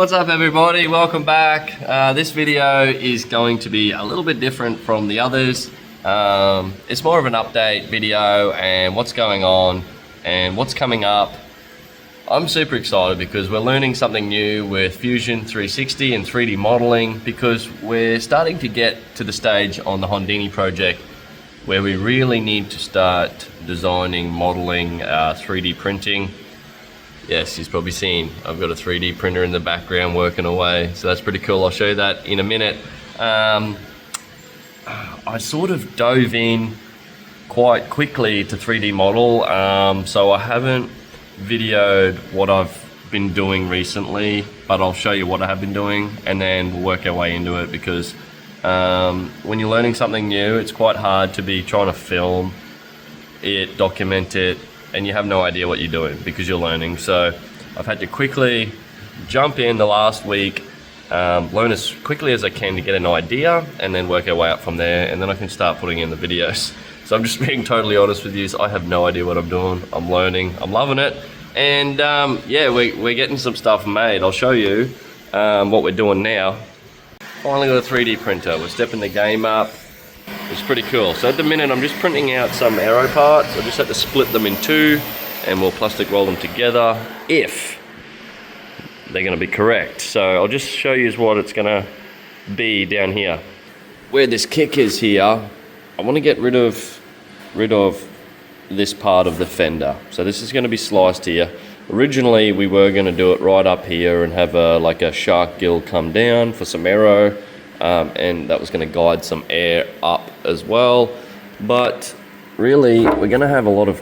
What's up everybody, welcome back. This video is going to be a little bit different from the others. It's more of an update video and what's going on and what's coming up. I'm super excited because we're learning something new with Fusion 360 and 3D modeling, because we're starting to get to the stage on the HONDHINI project where we really need to start designing, modeling, 3D printing. Yes, you've probably seen I've got a 3D printer in the background working away, so that's pretty cool. I'll show you that in a minute. I sort of dove in quite quickly to 3D model, so I haven't videoed what I've been doing recently, but I'll show you what I have been doing and then we'll work our way into it, because when you're learning something new, it's quite hard to be trying to film it, document it, and you have no idea what you're doing because you're learning. So I've had to quickly jump in the last week, learn as quickly as I can to get an idea, and then work our way up from there, and then I can start putting in the videos. So I'm just being totally honest with you, so I have no idea what I'm doing. I'm learning, I'm loving it, and yeah, we're getting some stuff made. I'll show you what we're doing now. Finally got a 3D printer, we're stepping the game up. It's pretty cool. So at the minute I'm just printing out some aero parts. I just had to split them in two and we'll plastic roll them together if they're going to be correct. So I'll just show you what it's going to be down here. Where this kick is here, I want to get rid of this part of the fender. So this is going to be sliced here. Originally we were going to do it right up here and have like a shark gill come down for some aero. And that was going to guide some air up as well, but really we're going to have a lot of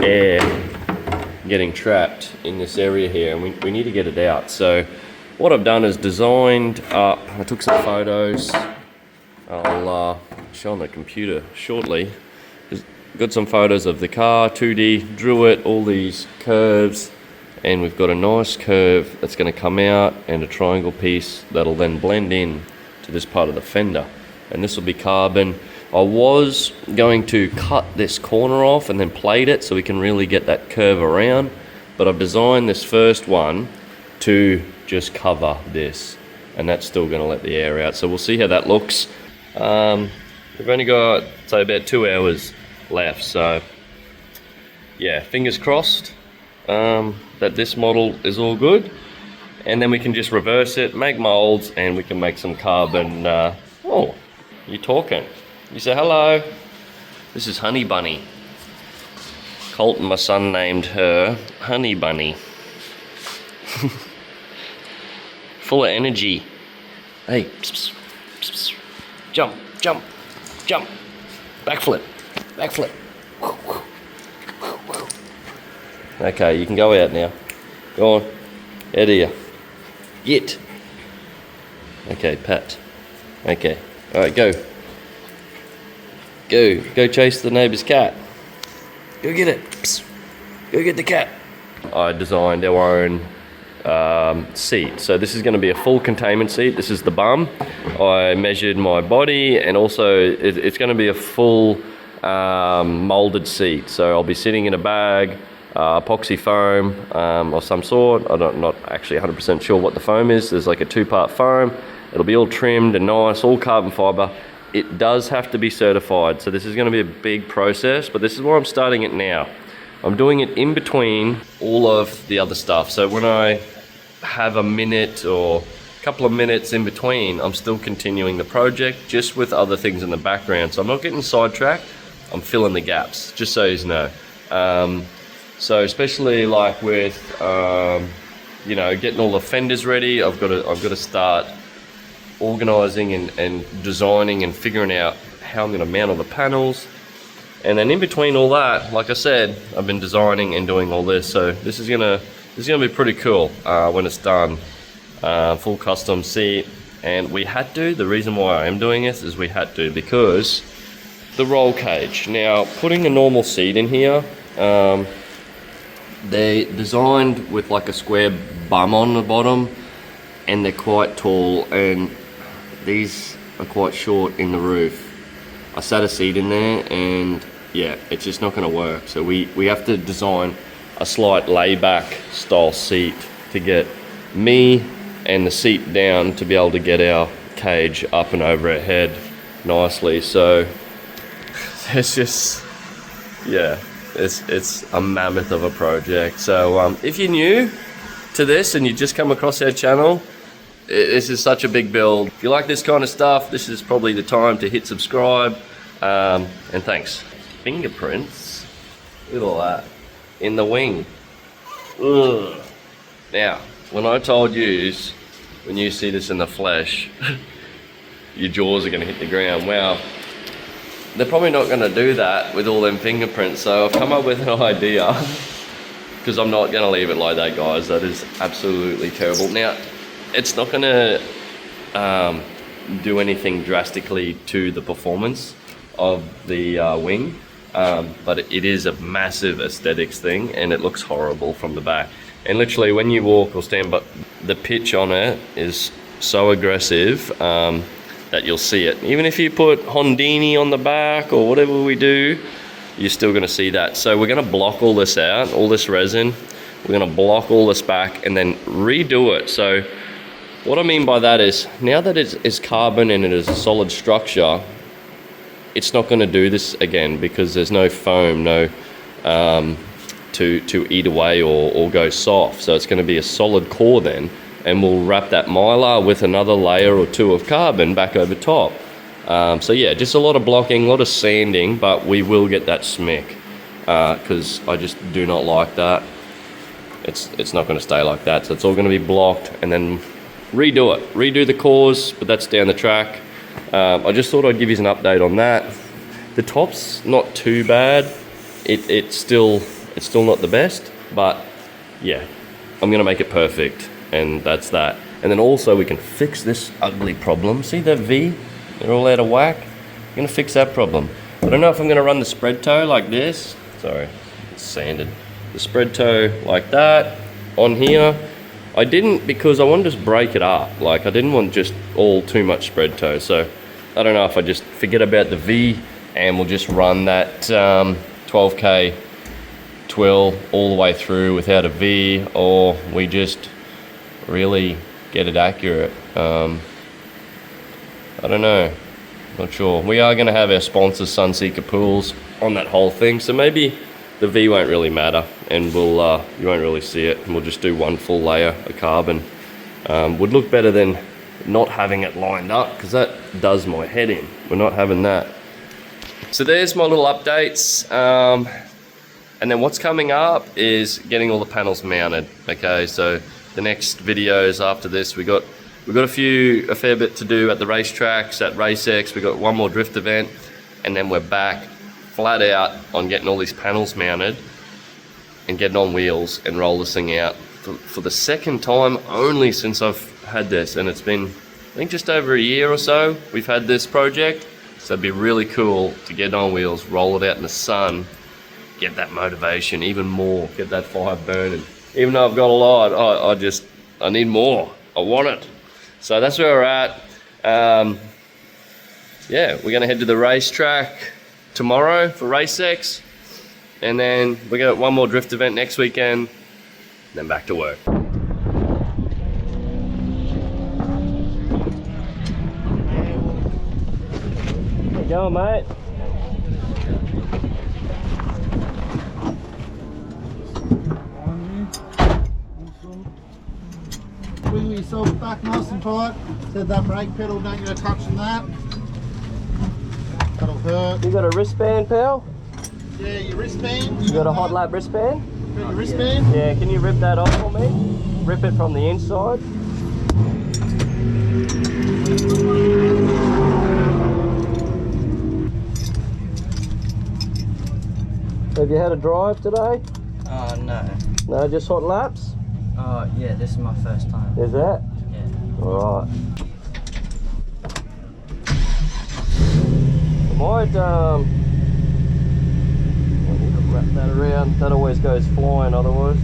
air getting trapped in this area here, and we need to get it out. So what I've done is designed up, I took some photos, I'll show on the computer shortly. Got some photos of the car, 2D, drew it, all these curves, and we've got a nice curve that's going to come out and a triangle piece that'll then blend in to this part of the fender, and this will be carbon. I was going to cut this corner off and then plate it so we can really get that curve around, but I've designed this first one to just cover this, and that's still going to let the air out, so we'll see how that looks. We've only got, say, about 2 hours left, so yeah, fingers crossed that this model is all good. And then we can just reverse it, make molds, and we can make some carbon. Oh, you're talking. You say hello. This is Honey Bunny. Colton, my son, named her Honey Bunny. Full of energy. Hey, pss, pss, pss, pss. Jump, jump, jump. Backflip, backflip. Okay, you can go out now. Go on, out of here. Get. Okay, pat. Okay. Alright, go. Go chase the neighbor's cat. Go get it. Psst. Go get the cat. I designed our own seat. So this is going to be a full containment seat. This is the bum. I measured my body, and also it's going to be a full molded seat. So I'll be sitting in a bag. Epoxy foam of some sort. I'm not actually 100% sure what the foam is. There's like a 2-part foam. It'll be all trimmed and nice, all carbon fiber. It does have to be certified, so this is going to be a big process, but this is where I'm starting it now. I'm doing it in between all of the other stuff, so when I have a minute or a couple of minutes in between, I'm still continuing the project just with other things in the background. So I'm not getting sidetracked, I'm filling the gaps, just so you know. So especially like with, you know, getting all the fenders ready, I've got to start organizing and designing and figuring out how I'm going to mount all the panels. And then in between all that, like I said, I've been designing and doing all this. So this is gonna be pretty cool when it's done. Full custom seat, and we had to. The reason why I am doing this is we had to, because the roll cage. Now, putting a normal seat in here. They're designed with like a square bum on the bottom, and they're quite tall, and these are quite short in the roof. I sat a seat in there, and yeah, it's just not going to work. So we have to design a slight layback style seat to get me and the seat down to be able to get our cage up and over our head nicely. So it's just, yeah, it's a mammoth of a project. So if you're new to this and you just come across our channel, this is such a big build. If you like this kind of stuff, this is probably the time to hit subscribe. And thanks. Fingerprints, look at all that in the wing. Ugh. Now, when I told you, when you see this in the flesh, your jaws are going to hit the ground. Well, they're probably not going to do that with all them fingerprints. So I've come up with an idea, because I'm not going to leave it like that, guys. That is absolutely terrible. Now, it's not going to do anything drastically to the performance of the wing, but it is a massive aesthetics thing, and it looks horrible from the back. And literally, when you walk or stand, but the pitch on it is so aggressive that you'll see it. Even if you put HONDHINI on the back or whatever we do, you're still going to see that. So we're going to block all this out, all this resin. We're going to block all this back and then redo it. So what I mean by that is, now that it's carbon and it is a solid structure, it's not going to do this again, because there's no foam, no to eat away or go soft. So it's going to be a solid core then, and we'll wrap that mylar with another layer or two of carbon back over top. So yeah, just a lot of blocking, a lot of sanding, but we will get that smick, because I just do not like that. It's not going to stay like that. So it's all going to be blocked, and then redo the cores, but that's down the track. I just thought I'd give you an update on that. The top's not too bad. It's still not the best, but yeah, I'm gonna make it perfect, and that's that. And then also we can fix this ugly problem. See that V? They're all out of whack. I'm gonna fix that problem. I don't know if I'm gonna run the spread toe like this. Sorry, it's sanded. The spread toe like that on here. I didn't, because I wanted to just break it up. Like, I didn't want just all too much spread toe. So I don't know if I just forget about the V and we'll just run that 12K twill all the way through without a V, or we just really get it accurate. I don't know, not sure. We are going to have our sponsor Sunseeker Pools on that whole thing, so maybe the V won't really matter, and you won't really see it, and we'll just do one full layer of carbon. Would look better than not having it lined up, because that does my head in. We're not having that. So there's my little updates, and then what's coming up is getting all the panels mounted. Okay, so the next videos after this, we got a fair bit to do at the racetracks, at RaceX. We got one more drift event, and then we're back flat out on getting all these panels mounted and getting on wheels and roll this thing out for the second time only since I've had this, and it's been, I think, just over a year or so we've had this project. So it'd be really cool to get on wheels, roll it out in the sun, get that motivation even more, get that fire burning. Even though I've got a lot, I need more. I want it. So that's where we're at. Yeah, we're gonna head to the racetrack tomorrow for RaceX, and then we got one more drift event next weekend, then back to work. How you going, mate? Wiggle yourself back nice and tight. Said that brake pedal, don't get a touch on that. That'll hurt. You got a wristband, pal? Yeah, your wristband. You got a hot lap wristband? Got your wristband? Yeah, can you rip that off for me? Rip it from the inside. Have you had a drive today? No. No, just hot laps? Yeah, this is my first time. Is that? Yeah. Alright. I need to wrap that around. That always goes flying otherwise.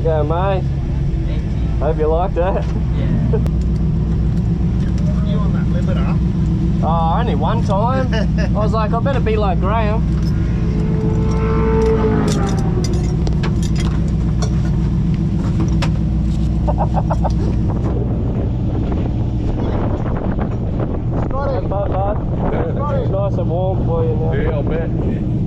go, mate. Thank you. Hope you like that. Yeah. You on that limiter? Oh, only one time. I was like, I better be like Graham. Scotty, But, it's nice and warm for you now. Yeah, I'll bet.